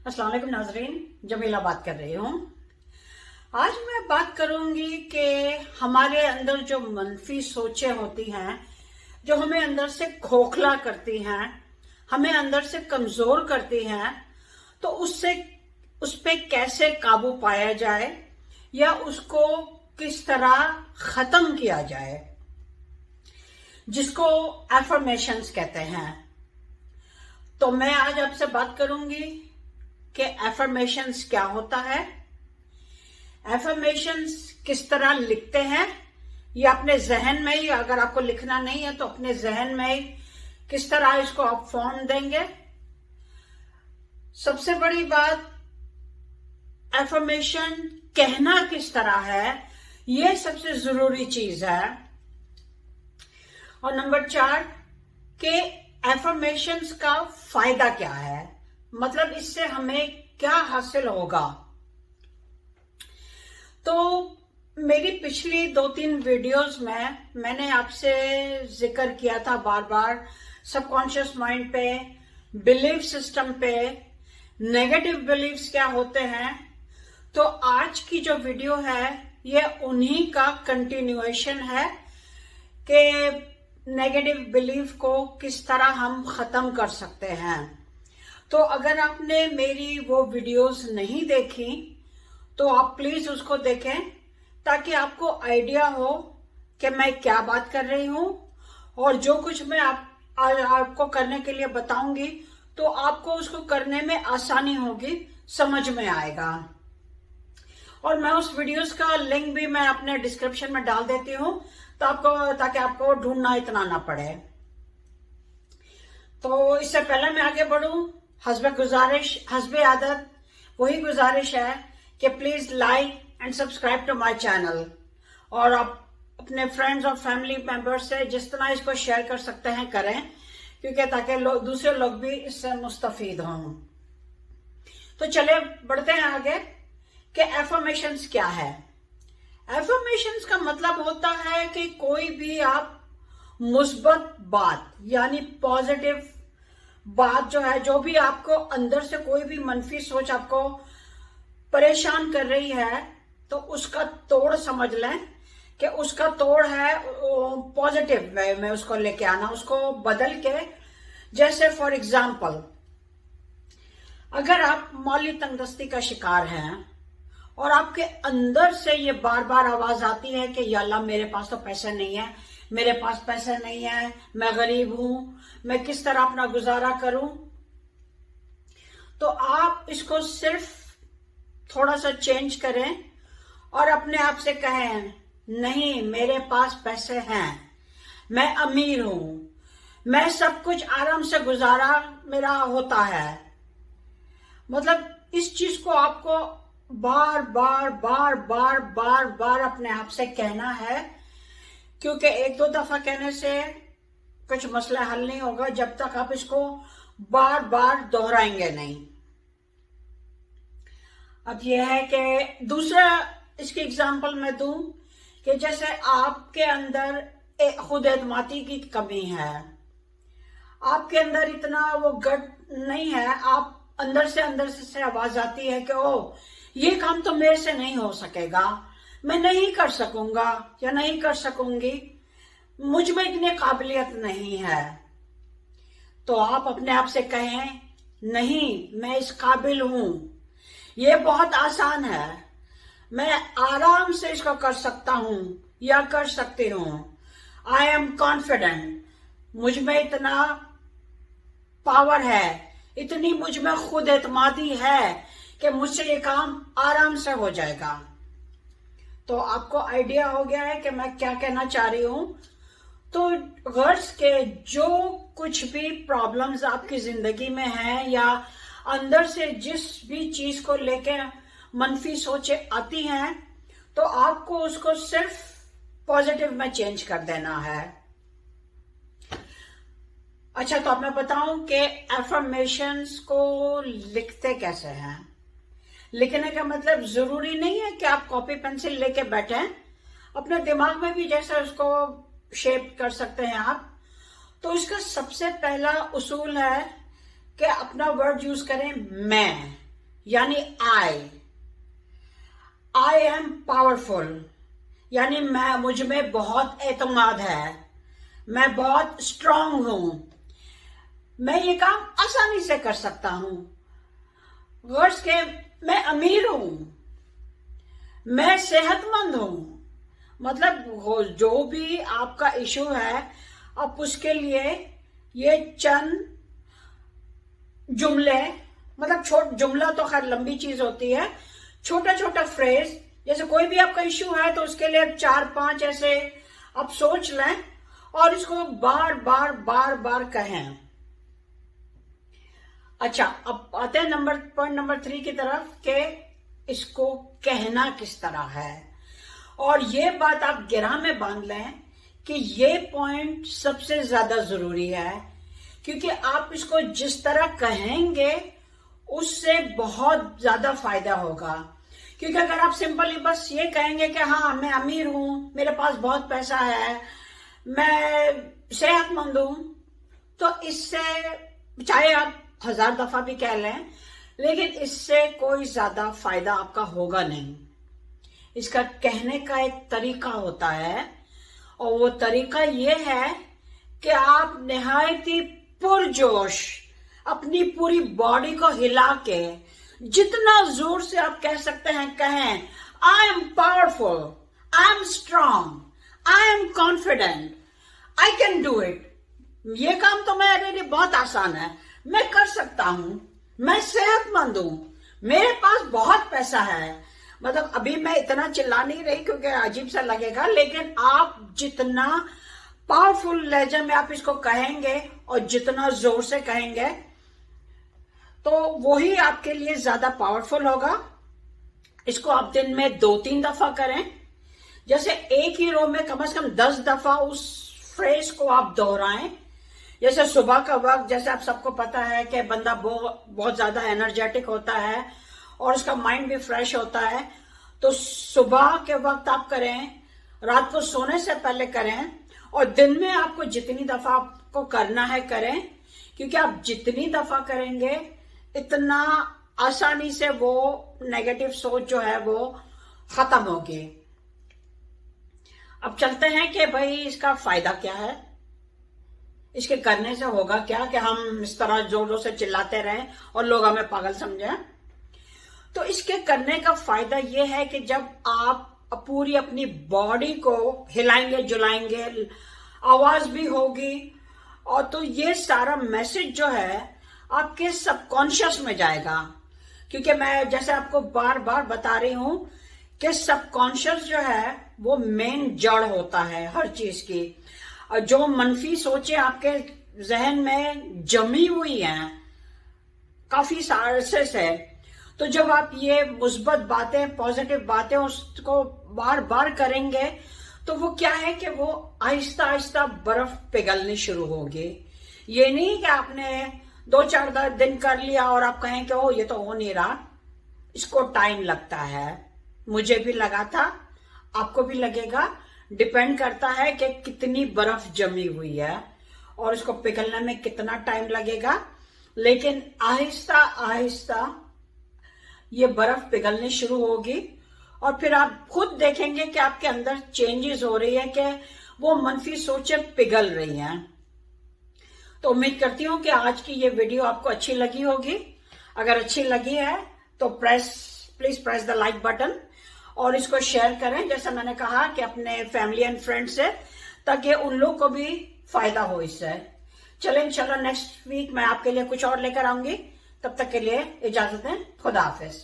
अस्सलाम वालेकुम नाजरीन, जमीला बात कर रही हूँ। आज मैं बात करूंगी कि हमारे अंदर जो मनफी सोचें होती हैं, जो हमें अंदर से खोखला करती हैं, हमें अंदर से कमजोर करती हैं, तो उस पे कैसे काबू पाया जाए या उसको किस तरह खत्म किया जाए, जिसको एफर्मेशंस कहते हैं। तो मैं आज आपसे बात करूंगी कि एफर्मेशंस क्या होता है, एफर्मेशंस किस तरह लिखते हैं, या अपने जहन में ही, अगर आपको लिखना नहीं है तो अपने जहन में ही किस तरह इसको आप फॉर्म देंगे। सबसे बड़ी बात, एफर्मेशन कहना किस तरह है, ये सबसे जरूरी चीज है। और नंबर 4 कि एफर्मेशंस का फायदा क्या है, मतलब इससे हमें क्या हासिल होगा। तो मेरी पिछली 2-3 वीडियोस में मैंने आपसे जिक्र किया था बार बार सबकॉन्शियस माइंड पे, बिलीफ सिस्टम पे, नेगेटिव बिलीफ्स क्या होते हैं। तो आज की जो वीडियो है ये उन्हीं का कंटिन्यूएशन है कि नेगेटिव बिलीफ को किस तरह हम खत्म कर सकते हैं। तो अगर आपने मेरी वो वीडियोस नहीं देखी तो आप प्लीज उसको देखें, ताकि आपको आइडिया हो कि मैं क्या बात कर रही हूं, और जो कुछ मैं आपको करने के लिए बताऊंगी तो आपको उसको करने में आसानी होगी, समझ में आएगा। और मैं उस वीडियोस का लिंक भी मैं अपने डिस्क्रिप्शन में डाल देती हूं, तो ताकि आपको ढूंढना इतना ना पड़े। तो इससे पहले मैं आगे बढ़ूं, हस्बे आदत वही गुजारिश है कि please like and subscribe to my channel, और आप अपने फ्रेंड्स और फैमिली मेंबर्स से जिस तरह इसको शेयर कर सकते हैं करें, क्योंकि ताकि दूसरे लोग भी इससे मुस्तफीद हों। तो चले बढ़ते हैं आगे कि एफर्मेशंस क्या है। एफर्मेशंस का मतलब होता है कि कोई भी आप मुस्बत बात यानी पॉजिटिव बात जो है, जो भी आपको अंदर से कोई भी मनफी सोच आपको परेशान कर रही है, तो उसका तोड़ समझ लें कि उसका तोड़ है पॉजिटिव वे में उसको लेके आना, उसको बदल के। जैसे फॉर एग्जाम्पल, अगर आप माली तंगदस्ती का शिकार हैं और आपके अंदर से ये बार बार आवाज आती है कि या अल्लाह मेरे पास तो पैसे नहीं है, मेरे पास पैसे नहीं है, मैं गरीब हूं, मैं किस तरह अपना गुजारा करूं, तो आप इसको सिर्फ थोड़ा सा चेंज करें और अपने आप से कहें, नहीं मेरे पास पैसे हैं, मैं अमीर हूं, मैं सब कुछ आराम से गुजारा मेरा होता है। मतलब इस चीज को आपको बार बार बार बार बार बार अपने आप से कहना है, क्योंकि 1-2 दफा कहने से कुछ मसला हल नहीं होगा जब तक आप इसको बार बार दोहराएंगे नहीं। अब यह है कि दूसरा इसकी एग्जांपल मैं दूं कि जैसे आपके अंदर खुद एतमादी की कमी है, आपके अंदर इतना वो गट नहीं है, आप अंदर से आवाज आती है कि ओ ये काम तो मेरे से नहीं हो सकेगा, मैं नहीं कर सकूंगा या नहीं कर सकूंगी, मुझ में इतनी काबिलियत नहीं है। तो आप अपने आप से कहें, नहीं मैं इस काबिल हूं, ये बहुत आसान है, मैं आराम से इसको कर सकता हूं या कर सकती हूं। आई एम कॉन्फिडेंट, मुझ में इतना पावर है, इतनी मुझ में खुद एतमादी है कि मुझसे ये काम आराम से हो जाएगा। तो आपको आइडिया हो गया है कि मैं क्या कहना चाह रही हूं। तो गर्ज के जो कुछ भी प्रॉब्लम्स आपकी जिंदगी में हैं, या अंदर से जिस भी चीज को लेके मनफी सोचें आती हैं, तो आपको उसको सिर्फ पॉजिटिव में चेंज कर देना है। अच्छा, तो अब मैं बताऊं कि एफर्मेशंस को लिखते कैसे हैं। लिखने का मतलब जरूरी नहीं है कि आप कॉपी पेंसिल लेके बैठें, अपने दिमाग में भी जैसे उसको शेप कर सकते हैं आप। तो इसका सबसे पहला उसूल है कि अपना वर्ड यूज करें मैं। यानी आई एम पावरफुल, यानी मुझ में बहुत एतमाद है, मैं बहुत स्ट्रांग हूं, मैं ये काम आसानी से कर सकता हूं, गर्ल्स के मैं अमीर हूं, मैं सेहतमंद हूं। मतलब जो भी आपका इशू है, आप उसके लिए ये चंद जुमले, मतलब जुमला तो खैर लंबी चीज होती है, छोटा छोटा फ्रेज, जैसे कोई भी आपका इशू है तो उसके लिए 4-5 ऐसे आप सोच लें और इसको बार बार बार बार कहें। अच्छा, अब आते हैं पॉइंट नंबर 3 की तरफ कि इसको कहना किस तरह है। और ये बात आप गिरह में बांध लें कि ये पॉइंट सबसे ज्यादा जरूरी है, क्योंकि आप इसको जिस तरह कहेंगे उससे बहुत ज्यादा फायदा होगा। क्योंकि अगर आप सिंपली बस ये कहेंगे कि हाँ मैं अमीर हूं, मेरे पास बहुत पैसा है, मैं सेहतमंद हूं, तो इससे चाहे आप 1000 दफा भी कह लें, लेकिन इससे कोई ज्यादा फायदा आपका होगा नहीं। इसका कहने का एक तरीका होता है, और वो तरीका ये है कि आप निहायत ही पुरजोश अपनी पूरी बॉडी को हिला के जितना जोर से आप कह सकते हैं कहें, I am powerful, I am strong, I am confident, I can do it. ये काम तो मेरे लिए बहुत आसान है, मैं कर सकता हूं, मैं सेहतमंद हूं, मेरे पास बहुत पैसा है। मतलब अभी मैं इतना चिल्ला नहीं रही क्योंकि अजीब सा लगेगा, लेकिन आप जितना पावरफुल लहजे में आप इसको कहेंगे और जितना जोर से कहेंगे तो वही आपके लिए ज्यादा पावरफुल होगा। इसको आप दिन में 2-3 दफा करें, जैसे एक ही रो में कम से कम 10 दफा उस फ्रेज को आप दोहराएं। जैसे सुबह का वक्त, जैसे आप सबको पता है कि बंदा बहुत ज्यादा एनर्जेटिक होता है और उसका माइंड भी फ्रेश होता है, तो सुबह के वक्त आप करें, रात को सोने से पहले करें, और दिन में आपको जितनी दफा आपको करना है करें, क्योंकि आप जितनी दफा करेंगे इतना आसानी से वो नेगेटिव सोच जो है वो खत्म होगी। अब चलते हैं कि भाई इसका फायदा क्या है, इसके करने से होगा क्या कि हम इस तरह जोर जोर से चिल्लाते रहें और लोग हमें पागल समझें। तो इसके करने का फायदा ये है कि जब आप पूरी अपनी बॉडी को हिलाएंगे जुलाएंगे, आवाज भी होगी, और तो ये सारा मैसेज जो है आपके सबकॉन्शियस में जाएगा। क्योंकि मैं जैसे आपको बार बार बता रही हूं कि सबकॉन्शियस जो है वो मेन जड़ होता है हर चीज की। और जो मनफी सोचे आपके जहन में जमी हुई हैं काफी अरसे से, तो जब आप ये मुस्बत बातें, पॉजिटिव बातें उसको बार बार करेंगे तो वो क्या है कि वो आहिस्ता आहिस्ता बर्फ पिघलनी शुरू होगी। ये नहीं कि आपने 2-4 दिन कर लिया और आप कहें कि ओ ये तो हो नहीं रहा। इसको टाइम लगता है, मुझे भी लगा था, आपको भी लगेगा, डिपेंड करता है कि कितनी बर्फ जमी हुई है और इसको पिघलने में कितना टाइम लगेगा। लेकिन आहिस्ता आहिस्ता ये बर्फ पिघलनी शुरू होगी और फिर आप खुद देखेंगे कि आपके अंदर चेंजेस हो रही है, कि वो मनफी सोचें पिघल रही हैं। तो उम्मीद करती हूं कि आज की ये वीडियो आपको अच्छी लगी होगी। अगर अच्छी लगी है तो please press the like button और इसको शेयर करें, जैसा मैंने कहा कि अपने फैमिली एंड फ्रेंड से, ताकि उन लोग को भी फायदा हो इससे। चलें, इंशाल्लाह नेक्स्ट वीक मैं आपके लिए कुछ और लेकर आऊंगी। तब तक के लिए इजाजत दें। खुदा हाफिज।